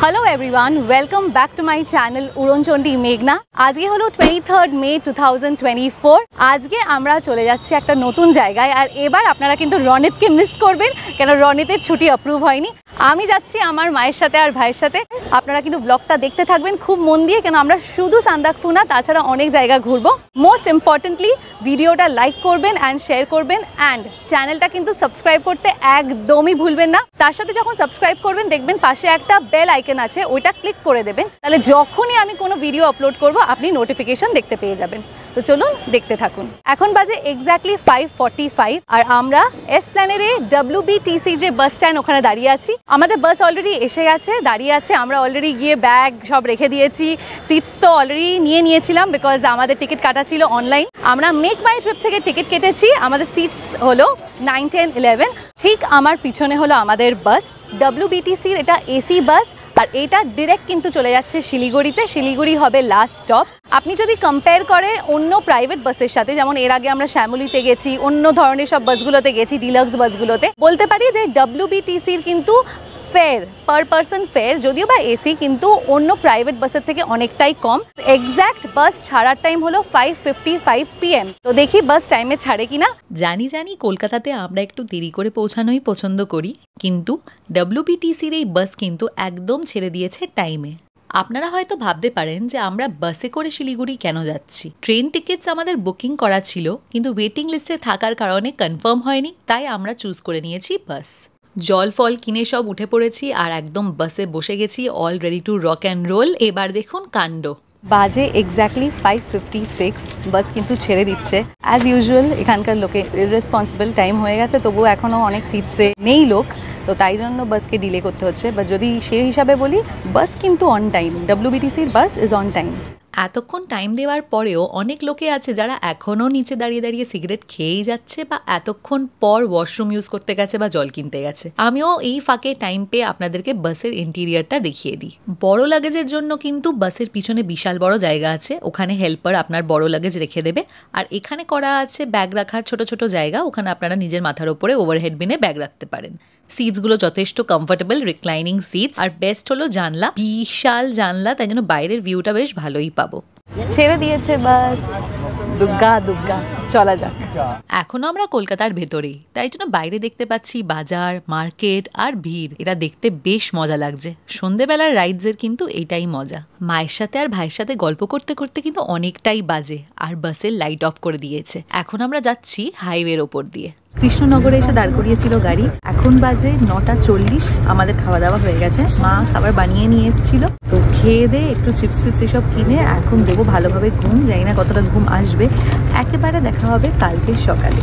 Hello everyone, welcome back to my channel Uronchondi Meghna. আজকে হলো 23rd মে 2024। আজকে আমরা চলে যাচ্ছি একটা নতুন জায়গায় আর এবার আপনারা কিন্তু রনিতকে মিস করবেন কেন রনিতের ছুটি অ্যাপ্রুভ হয়নি। আমি যাচ্ছি আমার মায়ের সাথে আর ভাইয়ের সাথে। আপনারা কিন্তু ব্লগটা দেখতে থাকবেন খুব মন দিয়ে কেন আমরা শুধু সান্দাকফু না তাছাড়া অনেক জায়গা ঘুরবো। মোস্ট ইম্পর্টেন্টলি ভিডিওটা লাইক করবেন অ্যান্ড শেয়ার করবেন অ্যান্ড চ্যানেলটা কিন্তু সাবস্ক্রাইব করতে একদমই ভুলবেন না। তার সাথে যখন সাবস্ক্রাইব করবেন দেখবেন পাশে একটা বেল আইকন আছে, ওইটা ক্লিক করে দেবেন, তাহলে যখনই আমি কোনো ভিডিও আপলোড করব আপনি নোটিফিকেশন দেখতে পেয়ে যাবেন। তো চলুন দেখতে থাকুন। এখন বাজে এক্স্যাক্টলি 5:45 আর আমরা এসপ্ল্যানেডে WBTC যে বাস স্ট্যান্ড ওখানে দাঁড়িয়ে আছি। আমাদের বাস অলরেডি এসে গেছে, দাঁড়িয়ে আছে। আমরা অলরেডি গিয়ে ব্যাগ সব রেখে দিয়েছি, সিটস তো অলরেডি নিয়েছিলাম বিকজ আমাদের টিকিট কাটা ছিল অনলাইন। আমরা মেক মাই ট্রিপ থেকে টিকিট কেটেছি। আমাদের সিটস হলো 9, 10, 11। ঠিক আমার পিছনে হলো আমাদের বাস WBTCর, এটা এসি বাস আর এটা ডিরেক্ট কিন্তু চলে যাচ্ছে শিলিগুড়িতে। শিলিগুড়ি হবে লাস্ট স্টপ। আপনি যদি কম্পেয়ার করে অন্য প্রাইভেট বাসের সাথে, যেমন এর আগে আমরা শ্যামলিতে গেছি, অন্য ধরনের সব বাসগুলোতে গেছি, ডিলাক্স বাসগুলোতে, বলতে পারি যে WBTCর কিন্তু ফেয়ার পার পারসন ফেয়ার যদিও বা এসি কিন্তু অন্য প্রাইভেট বাসের থেকে অনেকটাই কম। এক্স্যাক্ট বাস ছাড়ার টাইম হলো 5:55 PM। তো দেখি বাস টাইমে ছাড়ে কিনা। জানি কলকাতাতে আমরা একটু দেরি করে পৌঁছানোই পছন্দ করি, কিন্তু WBTCর এই বাস কিন্তু একদম ছেড়ে দিয়েছে টাইমে। আপনারা হয়তো ভাবতে পারেন যে আমরা বাসে করে শিলিগুড়ি কেন যাচ্ছি। ট্রেন টিকিটস আমাদের বুকিং করা ছিল কিন্তু ওয়েটিং লিস্টে থাকার কারণে কনফার্ম হয়নি, তাই আমরা চুজ করে নিয়েছি বাস। জল ফল কিনে সব উঠে পড়েছি আর একদম বাসে বসে গেছি, all ready to rock and roll. এবার দেখুন কাণ্ড। বাজে এক্স্যাক্টলি 5:56, বাস কিন্তু ছেড়ে দিচ্ছে। অ্যাজ ইউজুয়াল এখানকার লোকে ইররেসপন্সিবল, টাইম হয়ে গেছে তবুও এখনও অনেক সিটসে নেই লোক, তো তাই জন্য বাসকে ডিলে করতে হচ্ছে। বা যদি সেই হিসাবে বলি বাস কিন্তু অন টাইম, WBTCর বাস ইজ অন টাইম। এতক্ষণ টাইম দেওয়ার পরেও অনেক লোকে আছে যারা এখনও নিচে দাঁড়িয়ে সিগারেট খেয়েই যাচ্ছে বা এতক্ষণ পর ওয়াশরুম ইউজ করতে গেছে বা জল কিনতে গেছে। আমিও এই ফাঁকে টাইম পেয়ে আপনাদেরকে বাসের ইন্টেরিয়ারটা দেখিয়ে দিই। বড় লাগেজের জন্য কিন্তু বাসের পিছনে বিশাল বড় জায়গা আছে, ওখানে হেল্পার আপনার বড় লাগেজ রেখে দেবে। আর এখানে করা আছে ব্যাগ রাখার ছোট ছোট জায়গা, ওখানে আপনারা নিজের মাথার ওপরে ওভারহেড বিনে ব্যাগ রাখতে পারেন। সিটসগুলো যথেষ্ট কমফোর্টেবল, রিক্লাইনিং সিটস। আর বেস্ট হলো জানলা, বিশাল জানলা, তাই জন্য বাইরের ভিউটা বেশ ভালোই পাবো। ছেড়ে দিয়েছে বাস, দুগ্গা চলা যাক। এখনো আমরা কলকাতার ভেতরেই, তাই জন্য বাইরে দেখতে পাচ্ছি বাজার, মার্কেট আর ভিড়। এটা দেখতে বেশ মজা লাগছে। সন্ধেবেলার রাইডসের কিন্তু এটাই মজা। মায়ের সাথে আর ভাইয়ের সাথে গল্প করতে করতে কিন্তু অনেকটাই বাজে আর বাসের লাইট অফ করে দিয়েছে। এখন আমরা যাচ্ছি হাইওয়ের ওপর দিয়ে। কৃষ্ণনগরে এসে দাঁড় করিয়েছিল গাড়ি। এখন বাজে 9:40। আমাদের খাওয়া দাওয়া হয়ে গেছে, মা খাবার বানিয়ে নিয়ে এসেছিল, তো খেয়ে দিয়ে একটু চিপস ফিপস এসব কিনে এখন দেবো ভালোভাবে ঘুম। জানি না কতটা ঘুম আসবে। একেবারে দেখা হবে কালকে সকালে।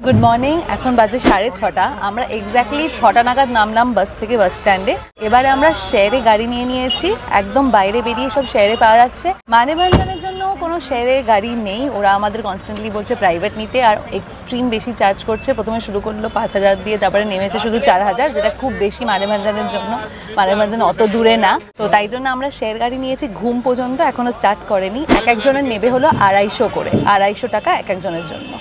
গুড মর্নিং, এখন বাজে 6:30। আমরা এক্স্যাক্টলি 6টা নাগাদ নামলাম বাস থেকে বাস স্ট্যান্ডে। এবারে আমরা শেয়ারে গাড়ি নিয়ে নিয়েছি, একদম বাইরে বেরিয়ে সব শেয়ারে পাওয়া যাচ্ছে। মানেভঞ্জনের জন্য কোনো শেয়ারে গাড়ি নেই, ওরা আমাদের কনস্ট্যান্টলি বলছে প্রাইভেট নিতে আর এক্সট্রিম বেশি চার্জ করছে। প্রথমে শুরু করলো 5,000 দিয়ে, তারপরে নেমেছে শুধু 4,000, যেটা খুব বেশি মানেভঞ্জনের জন্য। মানেভঞ্জন অত দূরে না, তো তাই জন্য আমরা শেয়ার গাড়ি নিয়েছি। ঘুম পর্যন্ত এখনো স্টার্ট করেনি। এক একজনের নেবে হলো 250 করে, 250 টাকা এক একজনের জন্য।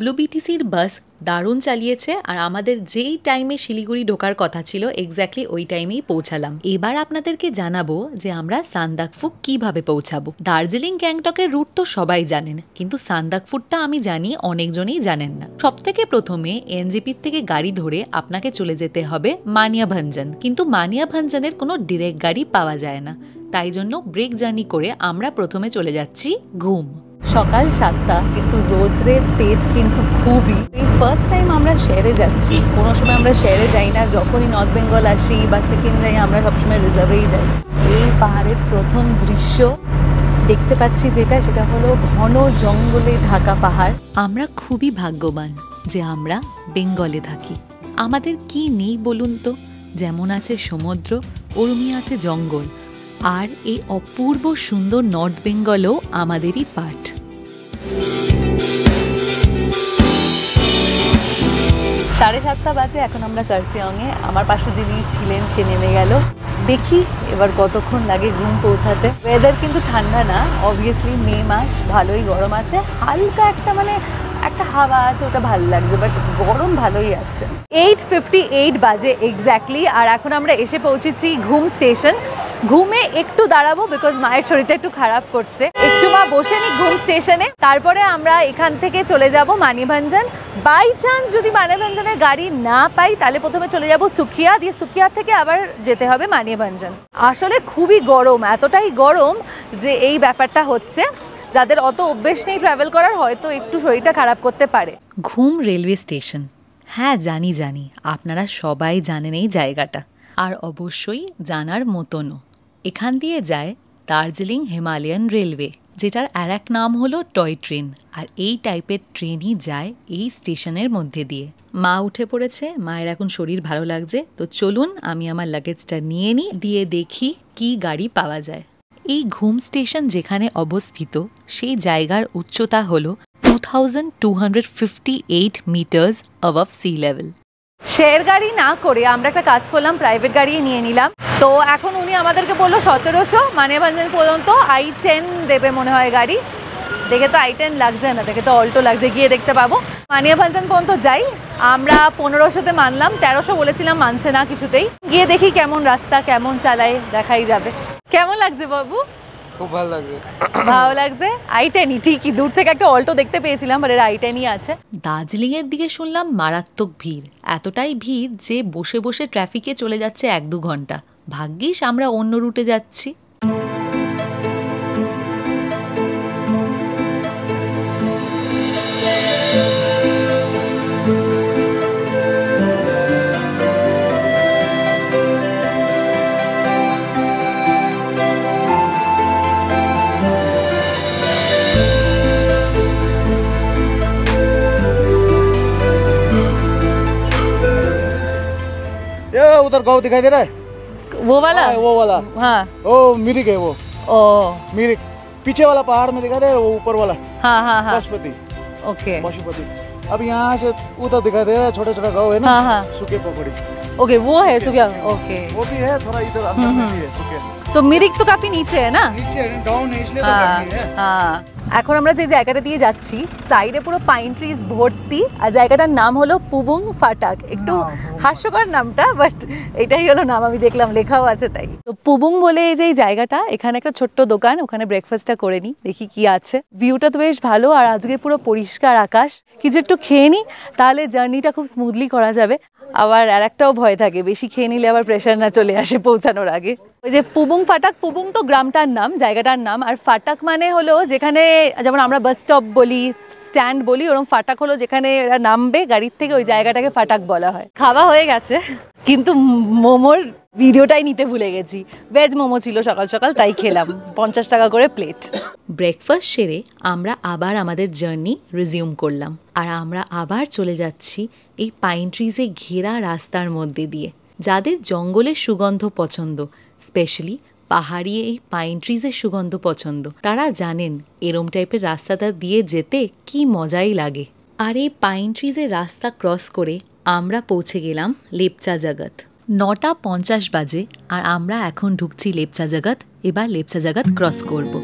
WBTCর বাস দারুণ চালিয়েছে আর আমাদের যেই টাইমে শিলিগুড়ি ঢোকার কথা ছিল এক্স্যাক্টলি ওই টাইমেই পৌঁছালাম। এবার আপনাদেরকে জানাবো যে আমরা সান্দাকফু কিভাবে পৌঁছাবো। দার্জিলিং গ্যাংটকের রুট তো সবাই জানেন, কিন্তু সান্দাকফুটা আমি জানি অনেকজনই জানেন না। সব থেকে প্রথমে NJPর থেকে গাড়ি ধরে আপনাকে চলে যেতে হবে মানিয়াভঞ্জন, কিন্তু মানিয়াভঞ্জনের কোনো ডিরেক্ট গাড়ি পাওয়া যায় না, তাই জন্য ব্রেক জার্নি করে আমরা প্রথমে চলে যাচ্ছি ঘুম। সকাল 7টা, কিন্তু রোদ্রের তেজ কিন্তু খুবই। এই ফার্স্ট টাইম আমরা শেয়ারে যাচ্ছি। কোনো সময় আমরা শেয়ারে যাই না, যখনই নর্থ বেঙ্গল আসি বা সিকিম যাই আমরা সবসময় রিজার্ভেই যাই। এই পাহাড়ের প্রথম দৃশ্য দেখতে পাচ্ছি যেটা, সেটা হলো ঘন জঙ্গলে ঢাকা পাহাড়। আমরা খুবই ভাগ্যবান যে আমরা বেঙ্গলে থাকি। আমাদের কি নেই বলুন তো? যেমন আছে সমুদ্র, ওরমি আছে জঙ্গল, আর এই অপূর্ব সুন্দর নর্থ বেঙ্গলও আমাদেরই পার্ট। 7:30 বাজে, এখন আমরা কার্সিয়ংয়ে। আমার পাশে যিনি ছিলেন সে নেমে গেল। দেখি এবার কতক্ষণ লাগে ঘুম পৌঁছাতে। ওয়েদার কিন্তু ঠান্ডা না, অবভিয়াসলি মে মাস, ভালোই গরম আছে। হালকা একটা একটা হাওয়া আছে, ওটা ভালো লাগছে, বাট গরম ভালোই আছে। 8:58 বাজে এক্স্যাক্টলি, আর এখন আমরা এসে পৌঁছেছি ঘুম স্টেশন। ঘুমে একটু দাঁড়াবো বিকজ মায়ের শরীরটা একটু খারাপ করছে, একটু মা বসে নি ঘুম স্টেশনে। তারপরে আমরা এখান থেকে চলে যাব মানিভঞ্জন। বাই চান্স যদি মানিভঞ্জনের গাড়ি না পাই তাহলে প্রথমে চলে যাব সুখিয়া, দিয়ে সুখিয়া থেকে আবার যেতে হবে মানিভঞ্জন। আসলে খুবই গরম, এতটাই গরম যে এই ব্যাপারটা হচ্ছে, যাদের অত অভ্যেস নেই ট্রাভেল করার হয়তো একটু শরীরটা খারাপ করতে পারে। ঘুম রেলওয়ে স্টেশন, হ্যাঁ জানি আপনারা সবাই জানেন এই জায়গাটা, আর অবশ্যই জানার মতনও। এখান দিয়ে যায় দার্জিলিং হিমালয়ান রেলওয়ে, যেটার আর এক নাম হলো টয় ট্রেন, আর এই টাইপের ট্রেনই যায় এই স্টেশনের মধ্যে দিয়ে। মা উঠে পড়েছে, মায়ের এখন শরীর ভালো লাগছে, তো চলুন আমি আমার লাগেজটা নিয়ে নিই, দিয়ে দেখি কি গাড়ি পাওয়া যায়। এই ঘুম স্টেশন যেখানে অবস্থিত সেই জায়গার উচ্চতা হলো 2258 metres above sea level. Share গাড়ি না করে আমরা একটা কাজ করলাম, প্রাইভেট গাড়ি নিয়ে নিলাম। তো এখন উনি আমাদেরকে বললো 1700 মানিভঞ্জন পর্যন্ত i10 দেবে মনে হয় গাড়ি। দেখে তো i10 লাগছে না, দেখে তো অল্টো লাগছে, গিয়ে দেখতে পাবো। মানিভঞ্জন পর্যন্ত যাই, আমরা 1500-তে মানলাম, 1300 বলেছিলাম, মানছে না কিছুতেই। গিয়ে দেখি কেমন রাস্তা, কেমন চালায়, দেখাই যাবে। কেমন লাগছে বাবু? খুব ভালো লাগছে। ভালো লাগছে। i10ই ঠিকই, দূর থেকে একটা অল্টো দেখতে পেয়েছিলাম, বাট এর i10ই আছে। দার্জিলিংয়ের দিকে শুনলাম মারাত্মক ভিড়, এতটাই ভিড় যে বসে বসে ট্রাফিকে চলে যাচ্ছে 1-2 ঘন্টা। ভাগ্যিস আমরা অন্য রুটে যাচ্ছি। उधर गाँव दिखाई दे रहा है, वो वाला? वो वाला, हाँ, वो मिरिक है, वो ओ मिरिक। पीछे वाला पहाड़ में दिखाई दे रहा है, वो ऊपर वाला हाँ हाँ हाँ, पशुपति। ओके पशुपति। अब यहाँ से उधर दिखाई दे रहा है, छोटे छोटे गाँव है ना, हाँ हाँ, सूखे पकड़ी, ओके वो है तो क्या? ओके, वो भी है, थोड़ा इधर अंदर में भी है सूखे। तो मिरिक तो काफी नीचे है ना? नीचे डाउन है, इसलिए तो हाँ गर्मी है। हाँ। এখন আমরা যে জায়গাটা দিয়ে যাচ্ছি সাইডে পুরো পাইন ট্রিজ ভর্তি, আর জায়গাটার নাম হলো পুবুং ফাটাক। একটু হাস্যকর নামটা, বাট এটাই হলো নাম, আমি দেখলাম লেখাও আছে তাই। তো পুবুং বলে এই যে এই জায়গাটা, এখানে একটা ছোট্ট দোকান, ওখানে ব্রেকফাস্টটা করে নিই, দেখি কি আছে। ভিউটা তো বেশ ভালো, আর আজকে পুরো পরিষ্কার আকাশ। কিছু একটু খেয়ে নিই, তাহলে জার্নিটা খুব স্মুথলি করা যাবে। আবার আর একটাও ভয় থাকে, বেশি খেয়ে নিলে আবার প্রেশার না চলে আসে পৌঁছানোর আগে। ওই যে পুবুং ফাটাক, পুবুং তো গ্রামটার নাম, জায়গাটার নাম, আর ফাটাক মানে হলো যেখানে, যেমন আমরা বাস স্টপ বলি, স্ট্যান্ড বলি, ওরকম ফাটাক হলো যেখানে এরা নামবে গাড়ির থেকে, ওই জায়গাটাকে ফাটাক বলা হয়। খাওয়া হয়ে গেছে, কিন্তু মোমোর ভিডিওটাই নিতে ভুলে গেছি। ভেজ মোমো ছিল সকাল সকাল, তাই খেলাম, 50 টাকা করে প্লেট। ব্রেকফাস্ট সেরে আমরা আবার আমাদের জার্নি রিজিউম করলাম, আর আমরা আবার চলে যাচ্ছি এই পাইন ট্রিজে ঘেরা রাস্তার মধ্যে দিয়ে। যাদের জঙ্গলের সুগন্ধ পছন্দ, স্পেশালি পাহাড়ি এই পাইন ট্রিজের সুগন্ধ পছন্দ, তারা জানেন এরম টাইপের রাস্তাটা দিয়ে যেতে কি মজাই লাগে। আর এই পাইন ট্রিজের রাস্তা ক্রস করে আমরা পৌঁছে গেলাম লেপচা জগৎ। 9:50 বাজে, আর আমরা এখন ঢুকছি লেপচা জগৎ। এবার লেপচা জগৎ ক্রস করব।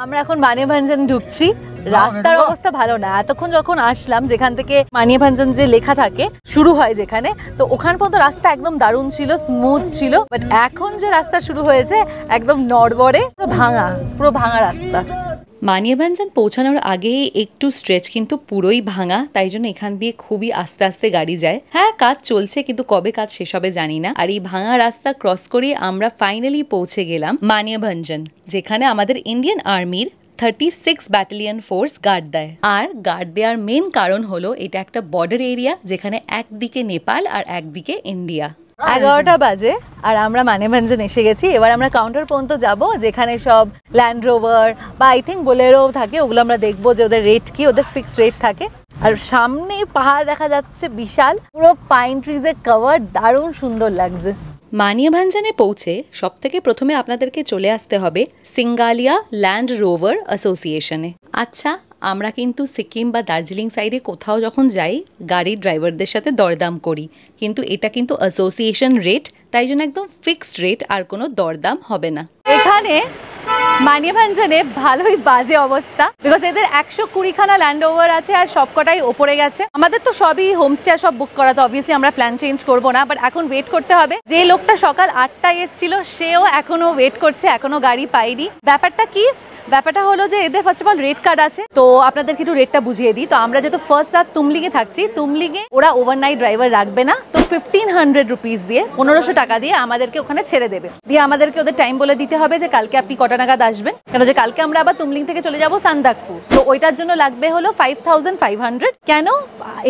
আমরা এখন মানিভঞ্জন ঢুকছি। রাস্তার অবস্থা ভালো না, এতক্ষণ যখন আসলাম যেখান থেকে মানিভঞ্জন যে লেখা থাকে শুরু হয় যেখানে, তো ওখান পর্যন্ত রাস্তা একদম দারুণ ছিল, স্মুথ ছিল। বাট এখন যে রাস্তা শুরু হয়েছে একদম নড়বড়ে, পুরো ভাঙা রাস্তা। মানিয়াভাঞ্জন পৌঁছানোর আগে একটু স্ট্রেচ কিন্তু পুরোই ভাঙা, তাই জন্য এখান দিয়ে খুবই আস্তে আস্তে গাড়ি যায়। হ্যাঁ, কাজ চলছে, কিন্তু কবে কাজ শেষ হবে জানি না। আর এই ভাঙা রাস্তা ক্রস করে আমরা ফাইনালি পৌঁছে গেলাম মানিয়াভাঞ্জন, যেখানে আমাদের ইন্ডিয়ান আর্মির 36 ব্যাটালিয়ন ফোর্স গার্ড দেয়। আর গার্ড দেওয়ার মেন কারণ হলো এটা একটা বর্ডার এরিয়া, যেখানে একদিকে নেপাল আর একদিকে ইন্ডিয়া। 11টা বাজে আর আমরা মানিয়াভাঞ্জন এসে গেছি। এবার আমরা কাউন্টার পর্যন্ত যাব, যেখানে সব ল্যান্ড রোভার বা আই থিঙ্ক বোলেরো থাকে, ওগুলো আমরা দেখবো যে ওদের রেট কি, ওদের ফিক্সড রেট থাকে। আর সামনে পাহাড় দেখা যাচ্ছে বিশাল, পুরো পাইন ট্রিজে কভার, দারুণ সুন্দর লাগছে। মানিয়াভাঞ্জনে পৌঁছে সবথেকে প্রথমে আপনাদেরকে চলে আসতে হবে সিঙ্গালিয়া ল্যান্ড রোভার অ্যাসোসিয়েশনে। আচ্ছা, আমরা কিন্তু সিকিম বা দার্জিলিং সাইডে কোথাও যখন যাই গাড়ির ড্রাইভারদের সাথে দরদাম করি, কিন্তু এটা কিন্তু অ্যাসোসিয়েশন রেট, তাই জন্য একদম ফিক্সড রেট, আর কোনো দরদাম হবে না। এখানে মানিয়াভাঞ্জনে ভালোই বাজে অবস্থা, বিকজ এদের 120খানা ল্যান্ড ওভার আছে আর সবকটাই ওপরে গেছে। আমাদের তো সবই হোমস্টে সব বুক করা, তো অবভিয়াসলি আমরা প্ল্যান চেঞ্জ করবো না, বাট এখন ওয়েট করতে হবে। যে লোকটা সকাল 8টায় এসেছিল সেও এখনো ওয়েট করছে, এখনো গাড়ি পাইনি। ব্যাপারটা কি? ব্যাপারটা হলো যে এদের first of all rate card আছে, তো আপনাদেরকে একটু রেটটা বুঝিয়ে দিই। তো আমরা যেহেতু ফার্স্ট রাত তুমলিংয়ে থাকছি, তুমলিংয়ে ওরা ওভারনাইট ড্রাইভার রাখবে না, তো 1500 রুপিস দিয়ে 1500 টাকা দিয়ে আমাদেরকে ওখানে ছেড়ে দেবে। দিয়ে আমাদেরকে ওদের টাইম বলে দিতে হবে যে কালকে আপনি কটা নাগাদ আসবেন, কেন যে কালকে আমরা আবার তুমলিং থেকে চলে যাবো সান্দাকফু। তো ওইটার জন্য লাগবে হলো 5500। কেন?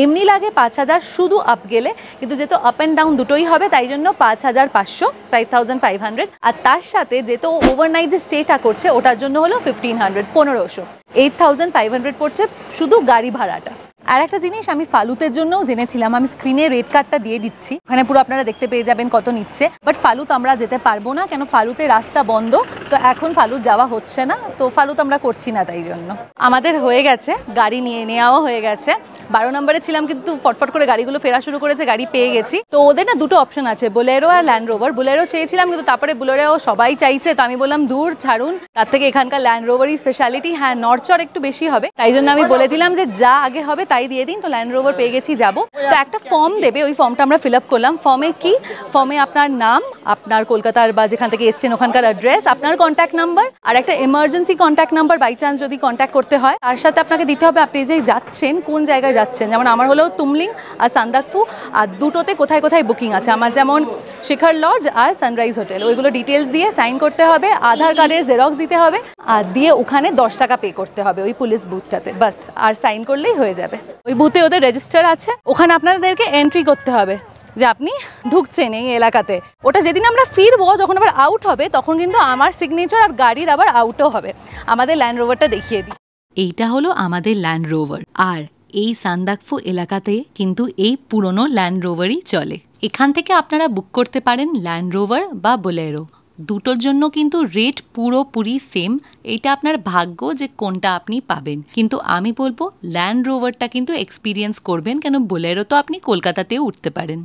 এমনি লাগে 5000 শুধু আপ গেলে, কিন্তু যেহেতু আপ অ্যান্ড ডাউন দুটোই হবে তাই জন্য 5500, 5500। আর তার সাথে যেহেতু ওভারনাইট যে স্টেটা করছে ওটার জন্য হলো 1500, 1500, 8500 পড়ছে শুধু গাড়ি ভাড়াটা। আর একটা জিনিস আমি ফালুতের জন্যও জেনেছিলাম, আমি স্ক্রিনে রেট কার্ডটা দিয়ে দিচ্ছি, ওখানে পুরো আপনারা দেখতে পেয়ে যাবেন কত নিচ্ছে। বাট ফালুত আমরা যেতে পারবো না, কেন ফালুতে রাস্তা বন্ধ, তো এখন ফালুত যাওয়া হচ্ছে না, তো ফালুত আমরা করছি না। তাই জন্য আমাদের হয়ে গেছে, গাড়ি নিয়ে নেওয়াও হয়ে গেছে। 12 নম্বরে ছিলাম, কিন্তু ফটফট করে গাড়িগুলো ফেরা শুরু করেছে, গাড়ি পেয়ে গেছি। তো ওদের না দুটো অপশন আছে, বোলেরো আর ল্যান্ড রোভার। বোলেরো চেয়েছিলাম, কিন্তু তারপরে বোলেরো সবাই চাইছে, তো আমি বললাম দূর ছাড়ুন, তার থেকে এখানকার ল্যান্ড রোভারই স্পেশালিটি। হ্যাঁ, নড়চড় একটু বেশি হবে, তাই জন্য আমি বলে দিলাম যে যা আগে হবে তাই দিয়ে দিন। তো ল্যান্ড রোভার পেয়ে গেছি, যাবো। তো একটা ফর্ম দেবে, ওই ফর্মটা আমরা ফিল আপ করলাম। ফর্মে কি? ফর্মে আপনার নাম, আপনার কলকাতার বা যেখান থেকে এসছেন ওখানকার অ্যাড্রেস, আপনার কন্ট্যাক্ট নাম্বার, আর একটা emergency contact number by chance যদি কন্ট্যাক্ট করতে হয়। তার সাথে আপনাকে দিতে হবে আপনি যে যাচ্ছেন কোন জায়গায় যাচ্ছেন। যেমন আমার হলো তুমলিং আর সান্দাকফু, আর দুটোতে কোথায় কোথায় বুকিং আছে। আমার যেমন শিখর লজ আর সানরাইজ হোটেল, ওইগুলো ডিটেলস দিয়ে সাইন করতে হবে, আধার কার্ডের জেরক্স দিতে হবে, আর দিয়ে ওখানে 10 টাকা পে করতে হবে ওই পুলিশ বুথটাতে, বাস। আর সাইন করলেই হয়ে যাবে। ওই বুথে ওদের রেজিস্টার আছে, ওখানে আপনাদেরকে এন্ট্রি করতে হবে যে আপনি ঢুকছেন এই এলাকাতে। ওটা যেদিন আমরা ফিরবো, যখন আবার আউট হবে, তখন কিন্তু আমার সিগনেচার আর গাড়ির আবার আউটও হবে। আমাদের ল্যান্ড রোভারটা দেখিয়ে দিই। এইটা হলো আমাদের ল্যান্ড রোভার, আর এই সান্দাকফু এলাকাতে কিন্তু এই পুরনো ল্যান্ড রোভারই চলে। এখান থেকে আপনারা বুক করতে পারেন ল্যান্ড রোভার বা বোলেরো, দুটোর জন্য কিন্তু রেট পুরোপুরি সেম। এটা আপনার ভাগ্য যে কোনটা আপনি পাবেন, কিন্তু আমি বলবো ল্যান্ড রোভারটা কিন্তু এক্সপিরিয়েন্স করবেন, কেন বোলেরো তো আপনি কলকাতাতেও উঠতে পারেন।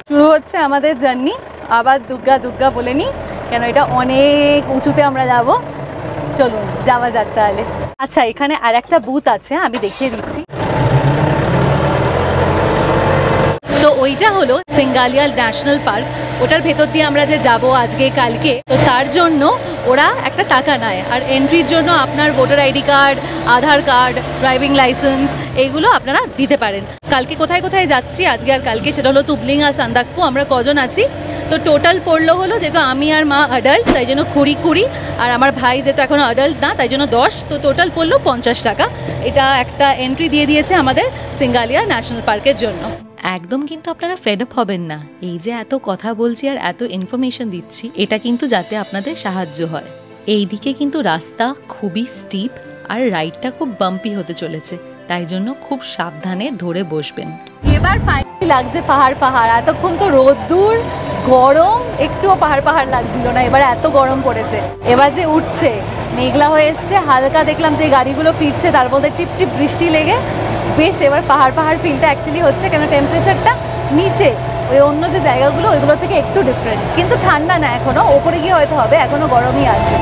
শুরু হচ্ছে আমাদের জার্নি। আবার দুর্গা দুর্গা বলে নি, কেন এটা অনেক উঁচুতে আমরা যাব। চলুন যাওয়া যাক তাহলে। আচ্ছা, এখানে আর একটা বুথ আছে, আমি দেখিয়ে দিচ্ছি। তো ওইটা হলো সিঙ্গালিয়া ন্যাশনাল পার্ক, ওটার ভেতর দিয়ে আমরা যে যাব আজকে কালকে, তো তার জন্য ওরা একটা টাকা নেয়। আর এন্ট্রির জন্য আপনার ভোটার আইডি কার্ড, আধার কার্ড, ড্রাইভিং লাইসেন্স এইগুলো আপনারা দিতে পারেন। কালকে কোথায় কোথায় যাচ্ছি আজকে আর কালকে, সেটা হলো তুমলিং আর সান্দাকফু। আমরা কজন আছি? তো টোটাল পড়লো হলো, যেহেতু আমি আর মা অ্যাডাল্ট তাই জন্য 20, আর আমার ভাই যেহেতু এখনো অ্যাডাল্ট না তাই জন্য 10, তো টোটাল পড়লো 50 টাকা। এটা একটা এন্ট্রি দিয়ে দিয়েছে আমাদের সিঙ্গালিয়া ন্যাশনাল পার্কের জন্য। একদম কিন্তু আপনারা ফেড আপ হবেন না। এই যে এত কথা বলছি আর এত ইনফরমেশন দিচ্ছি, এটা কিন্তু যাতে আপনাদের সাহায্য হয়। এইদিকে কিন্তু রাস্তা খুবই স্টিপ আর রাইডটা খুব বাম্পি হতে চলেছে, তাই জন্য খুব সাবধানে ধরে বসবেন। এবার ফাইনালি লাগছে পাহাড় পাহাড়। এতক্ষণ তো রোদ্দুর গরম, একটুও পাহাড় পাহাড় লাগছিল না, এবার এত গরম পড়েছে। এবার যে উঠছে, মেঘলা হয়ে এসছে, হালকা দেখলাম যে গাড়িগুলো ফিরছে, তার মধ্যে টিপ টিপ বৃষ্টি লেগে বেশ এবার পাহাড় পাহাড় ফিলটা অ্যাকচুয়ালি হচ্ছে, কেন টেম্পারেচারটা নিচে ওই অন্য যে জায়গাগুলো ওইগুলো থেকে একটু ডিফারেন্ট, কিন্তু ঠান্ডা না এখনো, ওপরে গিয়ে হয়তো হবে, এখনো গরমই আছে।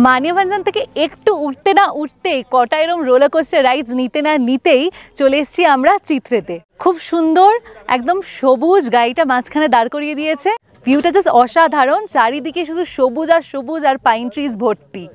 মানিয়াভাঞ্জন থেকে একটু উঠতে না উঠতেই কটা এরম রোলার কোস্টার রাইডস নিতে না নিতেই চলে এসেছি আমরা চিত্রেতে। খুব সুন্দর, একদম সবুজ, গাড়িটা মাঝখানে দাঁড় করিয়ে দিয়েছে। ভিউটা জাস্ট অসাধারণ, চারিদিকে শুধু সবুজ আর সবুজ আর পাইন ট্রিজ ভর্তি।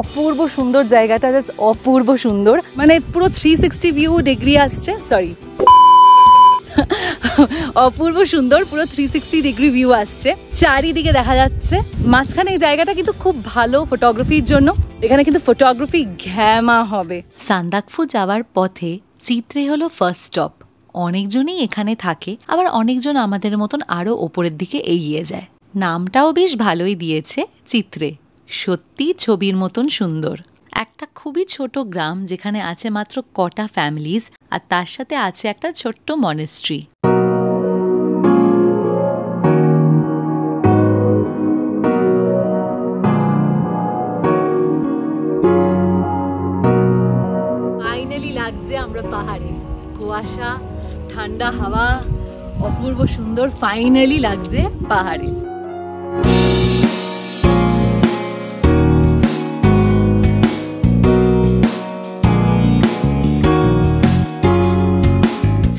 অপূর্ব সুন্দর জায়গাটা, জাস্ট অপূর্ব সুন্দর, মানে পুরো 360 ভিউ ডিগ্রি আসছে, সরি অপূর্ব সুন্দর, পুরো 360 ডিগ্রি ভিউ আসছে, চারিদিকে দেখা যাচ্ছে। মাঝখানে এই জায়গাটা কিন্তু খুব ভালো ফটোগ্রাফির জন্য, এখানে কিন্তু ফটোগ্রাফি ঘ্যামা হবে। সান্দাকফু যাওয়ার পথে চিত্রে হলো ফার্স্ট স্টপ। অনেকজনই এখানে থাকে, আবার অনেকজন আমাদের মতন আরো ওপরের দিকে এগিয়ে যায়। নামটাও বেশ ভালোই দিয়েছে চিত্রে, সত্যি ছবির মতন সুন্দর। একটা খুবই ছোট গ্রাম যেখানে আছে মাত্র কটা ফ্যামিলিজ, আর তার সাথে আছে একটা ছোট্ট মনেস্ট্রি। ফাইনালি লাগছে আমরা পাহাড়ে, কুয়াশা, ঠান্ডা হাওয়া, অপূর্ব সুন্দর, ফাইনালি লাগছে পাহাড়ে।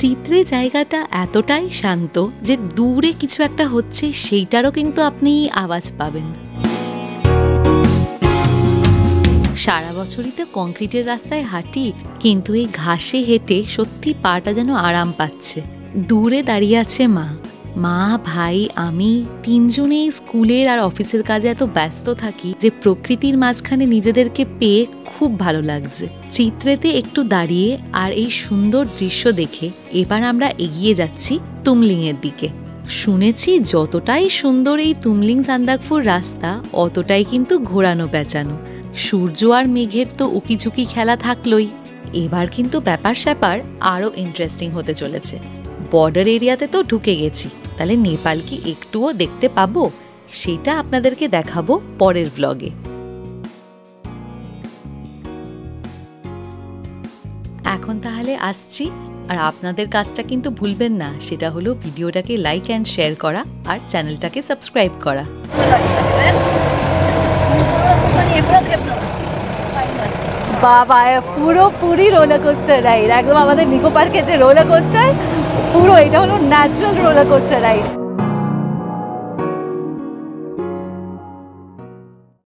চিত্রে জায়গাটা এতটাই শান্ত যে দূরে কিছু একটা হচ্ছে সেইটারও কিন্তু আপনি আওয়াজ পাবেন। সারা বছরই তো কংক্রিটের রাস্তায় হাঁটি, কিন্তু এই ঘাসে হেঁটে সত্যি পাটা যেন আরাম পাচ্ছে। দূরে দাঁড়িয়ে আছে মা, ভাই, আমি তিনজনেই স্কুলের আর অফিসের কাজে এত ব্যস্ত থাকি যে প্রকৃতির মাঝখানে নিজেদেরকে পেয়ে খুব ভালো লাগছে। চিত্রেতে একটু দাঁড়িয়ে আর এই সুন্দর দৃশ্য দেখে এবার আমরা এগিয়ে যাচ্ছি তুমলিং এর দিকে। শুনেছি যতটাই সুন্দর এই তুমলিং সান্দাকফুর রাস্তা, অতটাই কিন্তু ঘোরানো পেঁচানো। সূর্য আর মেঘের তো উকিঝুঁকি খেলা থাকলোই, এবার কিন্তু ব্যাপার স্যাপার আরো ইন্টারেস্টিং হতে চলেছে। বর্ডার এরিয়াতে তো ঢুকে গেছি, তাহলে নেপাল কি একটুও দেখতে পাবো সেটা আপনাদেরকে দেখাবো পরের ব্লগে। এখন তাহলে আসছি, আর আপনাদের কাজটা কিন্তু ভুলবেন না, সেটা হলো ভিডিওটাকে লাইক অ্যান্ড শেয়ার করা আর চ্যানেলটাকে সাবস্ক্রাইব করা। বাবা, পুরোপুরি রোলার কোস্টার রাইড, একদম আমাদের নিকো পার্কের যে রোলার কোস্টার, পুরো এটা হলো ন্যাচারাল রোলার কোস্টার রাইড।